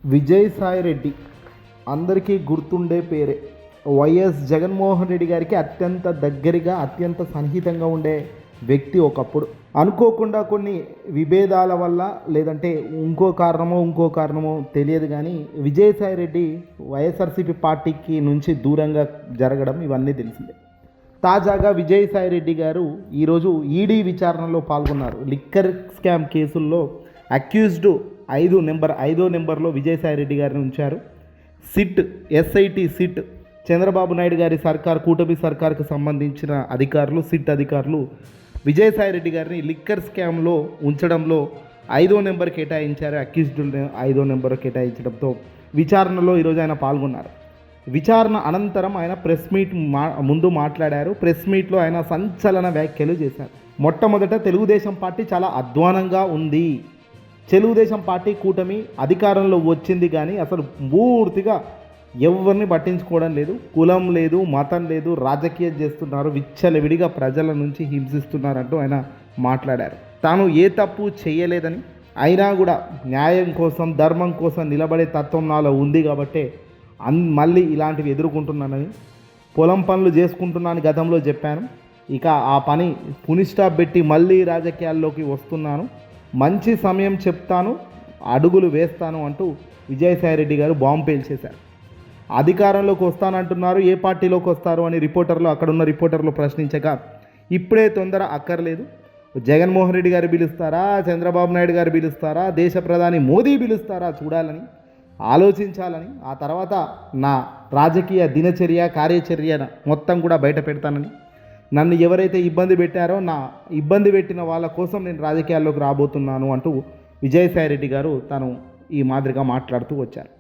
విజయసాయిరెడ్డి అందరికీ గుర్తుండే పేరే. వైఎస్ జగన్మోహన్ రెడ్డి గారికి అత్యంత దగ్గరగా అత్యంత సన్నిహితంగా ఉండే వ్యక్తి ఒకప్పుడు. అనుకోకుండా కొన్ని విభేదాల వల్ల లేదంటే ఇంకో కారణమో తెలియదు కానీ విజయసాయిరెడ్డి వైఎస్ఆర్సీపీ పార్టీకి నుంచి దూరంగా జరగడం ఇవన్నీ తెలిసిందే. తాజాగా విజయసాయిరెడ్డి గారు ఈరోజు ఈడీ విచారణలో పాల్గొన్నారు. లిక్కర్ స్కామ్ కేసుల్లో అక్యూజ్డ్ 5వ నెంబర్లో విజయసాయిరెడ్డి గారిని ఉంచారు. ఎస్ఐటి సిట్ చంద్రబాబు నాయుడు గారి సర్కార్, కూటమి సర్కార్కు సంబంధించిన సిట్ అధికారులు విజయసాయిరెడ్డి గారిని లిక్కర్ స్కామ్లో ఉంచడంలో 5వ నెంబర్ కేటాయించారు. అక్యూజ్డ్ 5వ నెంబర్ కేటాయించడంతో విచారణలో ఈరోజు ఆయన పాల్గొన్నారు. విచారణ అనంతరం ఆయన ప్రెస్ మీట్ ముందు మాట్లాడారు. ప్రెస్ మీట్లో ఆయన సంచలన వ్యాఖ్యలు చేశారు. మొట్టమొదట తెలుగుదేశం పార్టీ చాలా అధ్వానంగా ఉంది. తెలుగుదేశం పార్టీ కూటమి అధికారంలో వచ్చింది కానీ అసలు పూర్తిగా ఎవరిని పట్టించుకోవడం లేదు. కులం లేదు, మతం లేదు, రాజకీయం చేస్తున్నారు, విచ్చలవిడిగా ప్రజల నుంచి హింసిస్తున్నారంటూ ఆయన మాట్లాడారు. తాను ఏ తప్పు చేయలేదని, అయినా కూడా న్యాయం కోసం ధర్మం కోసం నిలబడే తత్వం నాలో ఉంది కాబట్టే మళ్ళీ ఇలాంటివి ఎదుర్కొంటున్నానని, పొలం పనులు చేసుకుంటున్నాను గతంలో చెప్పాను. ఇక ఆ పని పునిస్టాప్ పెట్టి మళ్ళీ రాజకీయాల్లోకి వస్తున్నాను, మంచి సమయం చెప్తాను, అడుగులు వేస్తాను అంటూ విజయసాయిరెడ్డి గారు బాంబు పేల్చేశారు. అధికారంలోకి వస్తానంటున్నారు, ఏ పార్టీలోకి వస్తారు అని అక్కడున్న రిపోర్టర్లు ప్రశ్నించగా ఇప్పుడే తొందర అక్కర్లేదు, జగన్మోహన్ రెడ్డి గారు పిలుస్తారా, చంద్రబాబు నాయుడు గారు పిలుస్తారా, దేశ ప్రధాని మోదీ పిలుస్తారా చూడాలని, ఆలోచించాలని, ఆ తర్వాత నా రాజకీయ కార్యాచర్య మొత్తం కూడా బయట పెడతానని, నన్ను ఎవరైతే ఇబ్బంది పెట్టారో నా ఇబ్బంది పెట్టిన వాళ్ళ కోసం నేను రాజకీయాల్లోకి రాబోతున్నాను అంటూ విజయసాయిరెడ్డి గారు తను ఈ మాదిరిగా మాట్లాడుతూ వచ్చారు.